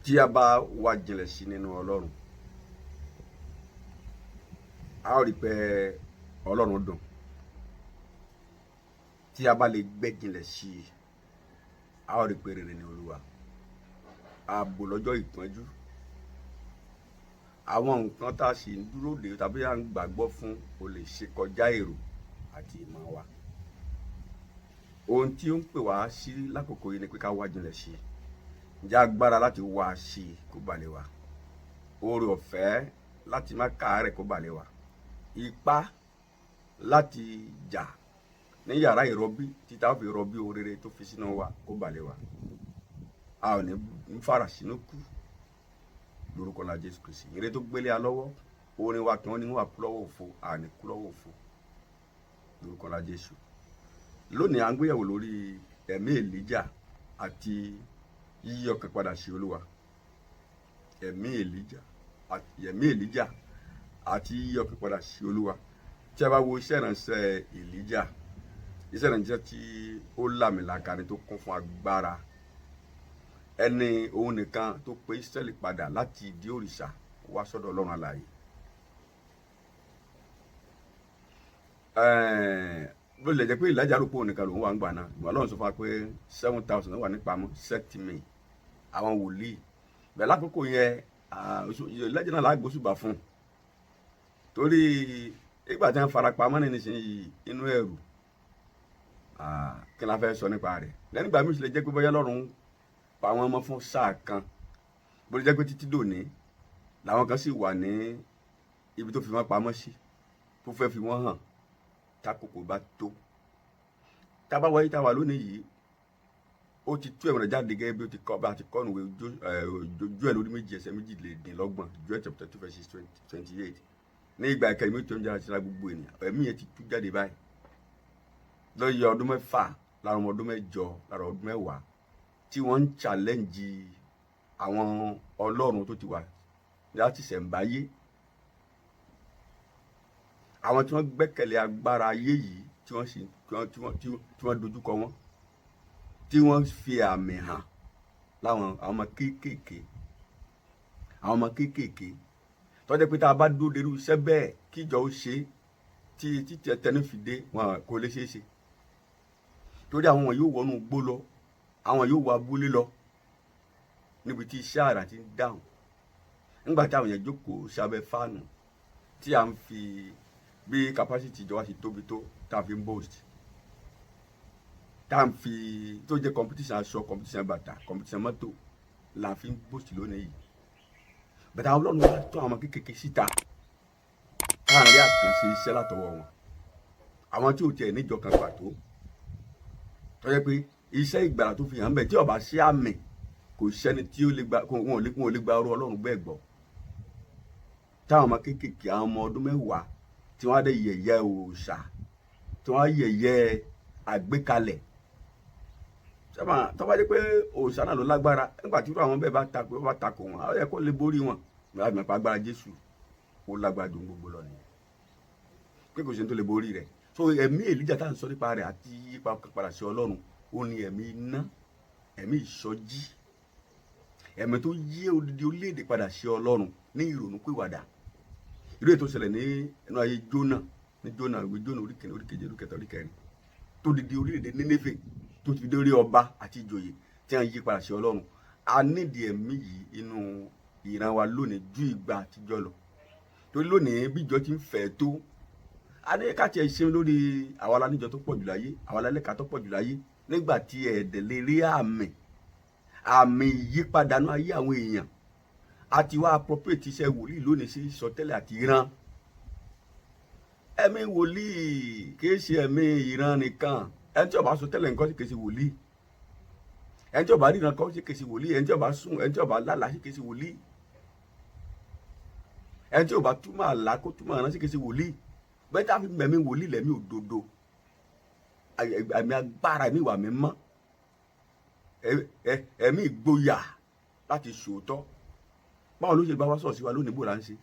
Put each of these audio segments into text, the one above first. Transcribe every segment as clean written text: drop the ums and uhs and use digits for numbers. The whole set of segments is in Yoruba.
tí a bá wá jinlẹ̀ sí nínú Ọlọ́run a ó rí pé Ọlọ́run dùn. Tí a bá lè gbẹ́jìnlẹ̀ sí i a ó rí pé rere ni Olúwa. Ààbò lọ́jọ́ ìpọ́njú, àwọn nǹkan tá a sì ń dúró de tàbí à ń gbàgbọ́ fún o lè ṣe kọjá èrò àti ìmọ̀ wa. Ohun tí ó ń pè wá sí lákòókò yìí ni pé ká wá jinlẹ̀ sí i. Ǹjẹ́ agbára láti wá sí i kó bà lé wa, oore ọ̀fẹ́ láti má káàárẹ̀ kó bà lé wa, ipá láti jà ní yàrá ìrọbí títa ó fi rọbí ohun rere tó fi sínú wa kó bà lé wa. A ò ní fara sínú kú lórúkọ ńlá Jésù Kristi. Ire tó gbélé a lọ́wọ́, orin wa kí wọ́n ní wà kú lọ́wọ́ òfo, a ní kú lọ́wọ́ òfo lórúkọ ńlá Jésù. Lónìí à ń gbéyẹ̀wò lórí ẹ̀mí Èlíjà àti yíyí ọkàn padà sí Olúwa. Ẹ̀mí Èlíjà àti yíyí ọkàn padà sí Olúwa. Tí a bá wo iṣẹ́ ìránṣẹ́ Èlíjà, iṣẹ́ ìránṣẹ́ tí ó làmìlaka ni, tó kún fún agbára. Ẹni òun nìkan tó pe Ísírẹ́lì padà láti ìdí òrìṣà wá sọ́dọ̀ Ọlọ́run alààyè. Bó lè jẹ́ pé Èlíjà rò pé òun nìkan lòun wà ń gbà náà, ìwọ Ọlọ́run sọ fún wa pé 7,000 wà nípamọ́, sẹ́tìmì àwọn wòlíì. Bẹ́ẹ̀ lákòókò yẹn Èlíjà náà lágbóṣùbà fún, torí ìgbà tí wọ́n fara pamọ́ ní nísìnyí inú ẹ̀rù. Kí la fẹ́ sọ nípa rẹ̀? Lẹ́yìn ìgbà míì sì lè jẹ́ pé bóyá Ọlọ́run pa wọ́n mọ́ fún sáà kan, bó lè jẹ́ pé títí dòní làwọn kan sì wà ní ibi tó fi wọ́n pamọ́ sí, tó fẹ́ fi wọ́n hàn tákòkò bá tó. Tá bá wáyé tá wà lónìí yìí, ó ti tú ẹ̀wọ̀n jáde gẹ́gẹ́ bí ó ti kọ́ bá ti kọ́ nùwé Jóẹ́lì orí 2 ẹsẹ̀ 22, Jóẹ́lì chapter 2 verse 28. Ní ìgbà ìkẹyìn mi tó ń jáde síra gbogbo ènìyàn, ẹ̀mí yẹn ti tú jáde báyìí. Lọ́yẹ̀ ọdún 6 lára ọmọ ọdún 8 lára ọdún 10 tí wọ́n ń challenge àwọn ọlọ́run tó ti wà láti ṣẹ̀ǹbáyé. Àwọn tí wọ́n gbẹ́kẹ̀lé agbára ayé yìí tí wọ́n dojúkọ wọn, tí wọ́n fi àmì hàn láwọn àwọn ọmọ kéékèèké tó jẹ́ pé tá a bá dúró derú iṣẹ́ bẹ́ẹ̀ kíjọ ó ṣe tí tẹnu fi dé wọn kò lè ṣeé ṣe. Torí àwọn yóò wọnú gbó lọ, àwọn yóò wọ abúlé lọ níbi tí iṣẹ́ àrà ti ń dáhùn. Nígbà tí àwọn yẹn jókòó sábẹ́ fáànù tí à ń fi bí capacity ìjọba ṣe tóbi tó tá a fi ń boast, tá a fi tó jẹ́ competition aṣọ, competition bàtà, competition mọ́tò là fi ń boast lónìí yìí. Bàtà àwọn ọlọ́run wá tó àwọn kékeré síta láàrin àkànṣe iṣẹ́ látọwọ́ wọn. Àwọn tí ò tiẹ̀ níjọ kan pàtó tó jẹ́ pé iṣẹ́ ìgbàlà tó fi hàn bẹ́ẹ̀ tí ó bá ṣe àmì kò sẹ́ni tí ó lè gba wọn ò lè gba ọ̀rọ̀ Ọlọ́run bẹ́ẹ̀ gbọ́. Táwọn ọmọ kéékèèké àwọn ọmọ ọdún 10 tí wọ́n á dé yẹ̀yẹ́ òòṣà, tí wọ́n á yẹ̀yẹ́ àgbékalẹ̀. Sábà tó bá jẹ́ pé òòṣà náà ló lágbára, nígbà tí irú àwọn bẹ́ẹ̀ bá takò wọn, ó yẹ kó lè borí wọn. Láti mọ̀ pé agbára Jésù ó lágbára dùn gbogbo lọ nìyẹn, pé kò sí ní tó lè borí rẹ̀. So ẹ̀mí Èlíjà tá à ń sọ nípa rẹ̀ àti yípa padà sí Ọlọ́run, ó ní ẹ̀mí iná, ẹ̀mí ìsọjí, ẹ̀mí tó yí odidi orílẹ̀-èdè padà sí Ọlọ́run ní ìrònú pìwàdà. Irú ètò ìṣẹ̀lẹ̀ ní ẹnu ayé Jónà, ní Jónà orí 1, orí 2, orí 3, orí 4, tó didi orílẹ̀-èdè Nínéfè tó ti dé orí ọba àti ìjòyè tí wọ́n yí padà sí Ọlọ́run. A nídìí ẹ̀mí yìí inú ìran wa lónìí ju ìgbà àtijọ́ lọ. Torí lónìí bí ìjọ ti ń fẹ́ tó, a ní ká tiẹ̀ ṣe lórí àwa aláníjọ tó pọ̀ jù láyé, àwa alálẹ́ka tó pọ̀ jù láyé, nígbà tí ẹ̀ẹ́dẹ̀ lè rí àmì ìyípadà náà ayé àwọn èèyàn. Àti wá appropriate iṣẹ́ wòlíì lónìí sí ìsọtẹ́lẹ̀ àti ìran. Ẹ̀mí wòlíì kìí ṣe ẹ̀mí ìran nìkan. Ẹni tí ó bá sọ tẹ́lẹ̀ nǹkan sì kìí ṣe wòlíì. Ẹni tí ó bá ríran kọ́ sì kìí ṣe wòlíì. Ẹni tí ó bá sùn, ẹni tí ó bá lálàá sì kìí ṣe wòlíì. Ẹni tí ó bá túmọ̀ àlá kó túmọ̀ àrán sì kìí ṣe wòlíì. Bẹ́ẹ̀ tá a fi mẹ̀mí wòlíì lẹ́mí òdodo, ẹ̀mí agbára, ẹ̀mí ìwà mímọ́, ẹ̀mí ìgboyà láti sòótọ́. Báwo ló ṣe bá wá sọ̀rọ̀ sí wa lónìí bó la ń ṣe?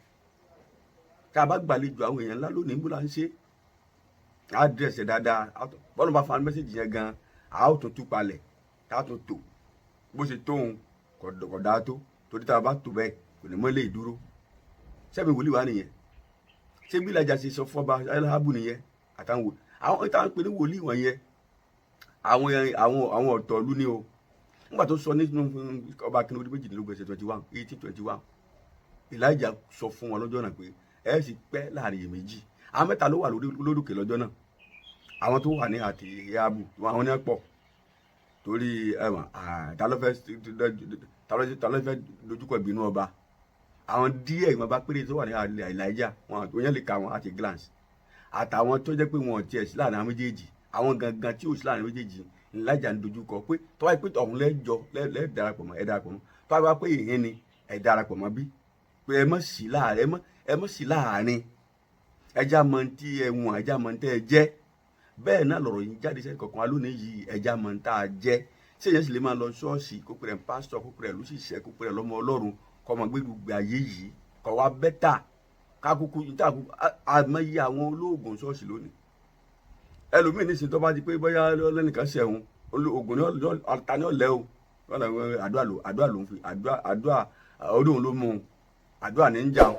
Tá a bá gbàlejò àwọn èèyàn ńlá lónìí bó la ń ṣe? Á dírẹ̀sì dáadáa, bọ́lá bá fa mẹ́sẹ̀jì yẹn gan, a ó tún tú palẹ̀, tá a tún tò bó ṣe tóun kò dáa tó. torí tá a bá tó bẹ́ẹ̀ kò ní mọ́ lè dúró sẹ́mi wòlíì wá nìyẹn ṣé bí Èlíjà ṣe sọ fún ọba Áhábù nìyẹn àtàwọn àwọn ìtàn pé ní wòlíì wọ̀nyẹn àwọn ọ̀tọ̀ọ̀lú ni o nígbà tó sọ nínú ọba kìnnìún méjìdínlógún ẹsẹ̀ 18:21 Èlíjà sọ fún wọn lọ́jọ́ náà pé ẹ sì pẹ́ láàrin iyèméjì àwọn mẹ́ta ló wà lórókè lọ́jọ́ náà àwọn tó wà ní àti Áhábù àwọn ní pọ̀ torí ta ló fẹ́ dojúkọ ìbínú ọba àwọn díẹ̀ ìwọ̀nba péré tó wà ní Èlíjà wọn òyìn lè ka wọn àti glance àtàwọn tó jẹ́ pé wọn ò tiẹ̀ sí láàrin àwọn méjèèjì àwọn gangan tí ò sí láàrin méjèèjì Èlíjà ń dojúkọ pé tó wáyé pé ọ̀hún lẹ́jọ lẹ́ darapọ̀ mọ́ ẹ darapọ̀ mọ́ tó wáyé pé ìhín ni ẹ darapọ̀ mọ́ bí pé ẹ mọ̀ sí láàrin ẹja mọ̀ tí ẹ wọ̀n ẹja mọ̀ tẹ́ ẹ jẹ́ bẹ́ẹ̀ náà lọ̀rọ̀ yìí jáde sẹ́yìn kankan alónìí yìí ẹja mọ̀ tá a jẹ́ ṣé èyàn sì lè máa lọ ṣọ́ọ̀ṣì kó pèrè pásítọ̀ kó pèrè lóṣìṣẹ́ kó pèrè lọ́mọ Ọlọ́run kọ́ ọmọ gbẹ́gbẹ́ ayé yìí kọ́ wa bẹ́tà kákúkú àmọ́yé àwọn olóògùn ṣọ́ọ̀ṣì lónìí ẹlòmíín ní ìsìntọ́ bá ti pé bóyá lẹ́nìkan ṣẹ̀hún oògùn ta ni ọ̀lẹ́ o àdúrà ló ń fi àdúrà olóhùn ló mú un àdúrà ní ń jà ó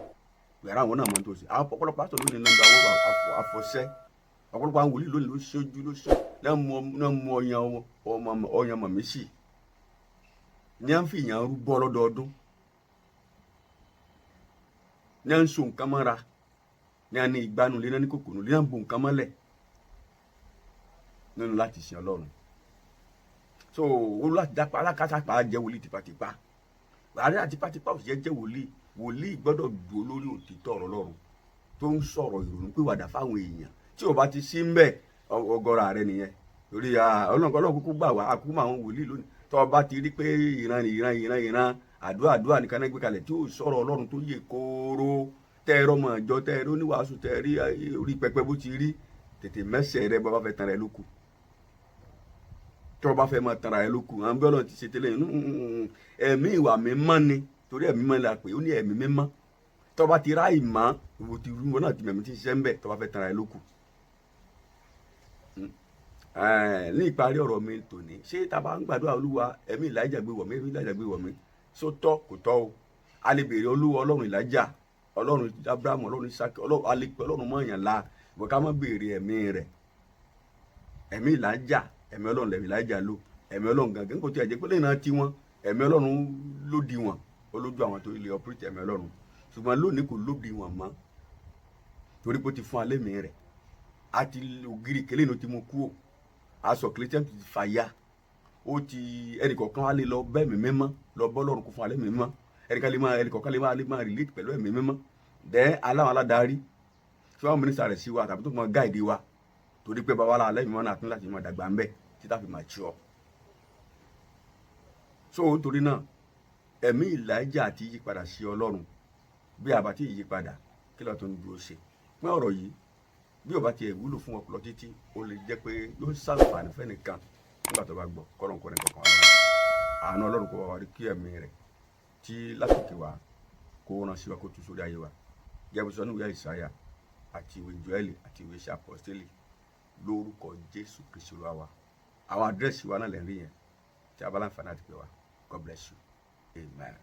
yàrá àwọn náà mọ̀ tó ṣe àwọn ọ̀pọ̀lọpọ̀ pásítọ̀ lónìí náà ń gba àwọn àfọ̀ṣẹ́ ọ̀pọ̀lọpọ̀ àwọn wòlíì lónìí ló ṣojú náà mú ọyàn mọ̀mí sí ní à ń fi ìyàn rúbọ lọ́dọọdún ní à ń so nǹkan mọ́ra ní à ní ìgbanu lé náà ní kòkòrò lé náà ń bo nǹkan mọ́lẹ̀ nínú láti sin Ọlọ́run so olú láti dápa alákàtàpá jẹ́ wòlíì tipátipá àárẹ̀ àti tipátipá òṣìṣẹ́ jẹ́ wòlíì gbọ́dọ̀ dúró lórí òtítọ́ ọ̀rọ̀ Ọlọ́run tó ń sọ̀rọ̀ ìrònú pìwàdà fáwọn èèyàn tí ò bá ti sí ń bẹ̀ ọgọ́ra rẹ nìyẹn torí Ọlọ́run kúkú gbà wá àkúkú àwọn wòlíì lónìí tó o bá ti rí pé ìran àdúrà nìkan náà gbé kalẹ̀ tí ò sọ̀rọ̀ Ọlọ́run tó yè kóró tẹ́ ẹ rọmọ ìjọ tẹ́ ẹ rí oníwàásù tẹ́ ẹ rí orí pẹpẹ bó ti rí tètè mẹ́sẹ̀ rẹ bá bá fẹ́ tan rẹ lókù tí wọ́n bá fẹ́ máa tan rẹ lókù àwọn bí Ọlọ́run ti ṣe tẹ́lẹ̀ ẹ̀mí ìwà mímọ́ ni torí ẹ̀mí mímọ́ la pè ó ní ẹ̀mí mímọ́ tó bá ti rá ìmọ̀ ìwò ti rú wọn náà ti mẹ̀mí ti ṣiṣẹ́ ń bẹ̀ tó bá fẹ́ tan rẹ lókù. ní ìparí ọ̀rọ̀ mi tòní ṣé tá a bá ń gbàdúrà Olúwa ẹ̀mí Èlíjà gbé wọ̀ mí só tọ́ kò tọ́ o a lè béèrè Olúwa Ọlọ́run Èlíjà Ọlọ́run Abrahamu Ọlọ́run Isaki Ọlọ́run mọ̀ọ́yàn la bọ̀ ká má béèrè ẹ̀mí rẹ̀ ẹ̀mí Èlíjà ẹ̀mí Ọlọ́run lẹ̀mí Èlíjà lò ẹ̀mí Ọlọ́run gangan kò tí a jẹ́ pé lẹ́yìn náà tí wọ́n ẹ̀mí Ọlọ́run lòdì wọn olójú àwọn tó lè ọpírìtì ẹ̀mí Ọlọ́run ṣùgbọ́n lónìí kò lòdì wọn mọ́ torí pé ó ti fún alẹ́ mi rẹ̀ àti ògiri kele ní o ti mú kú o aṣọ kìlítẹ́m ti fàya ó ti ẹnìkọ̀ọ̀kan á lè lọ bẹ́ẹ̀ mi mímọ́ lọ bọ́ lọ́run kó fún alẹ́ mi mímọ́ ẹnìkọ̀ọ̀kan lè máa relate pẹ̀lú ẹ̀mí mímọ́ dẹ́ aláwọn aládarí tí wọ́n mínísítà rẹ̀ sí wa tàbí tó mọ gáìdì wa torí pé bàbá alẹ́ mi mọ́ náà tún láti mọ dàgbà ń bẹ̀ títà fi máa tíọ́ so nítorí náà ẹ̀mí Èlíjà àti yípadà sí Ọlọ́run bí àbátí ìyípadà kí lọ́ọ́ tó ń dúró ṣe pé ọ̀rọ̀ yìí bí ó bá tiẹ̀ wúlò fún ọpọlọ títí ó lè jẹ́ pé yóò ṣàǹfààní fẹ́nìkan nígbà tó bá gbọ́ kọ́lọ́nkọ́ni kankan Ọlọ́run àánú Ọlọ́run kó wá rí kí ẹ̀mí rẹ̀ tí látòkè wá kó rán sí wa kó tú sórí ayé wa jẹ́bùsọ̀ ní ìwé Ìsáyà àti ìwé Jóẹ́lì àti ìwé iṣẹ́ àpọ́stélì lórúkọ Jésù Kristi Olúwa wa àwọn àdírẹ́sì wa náà lè rí yẹn tí a bá láǹfààní àti pè wá God bless you amen.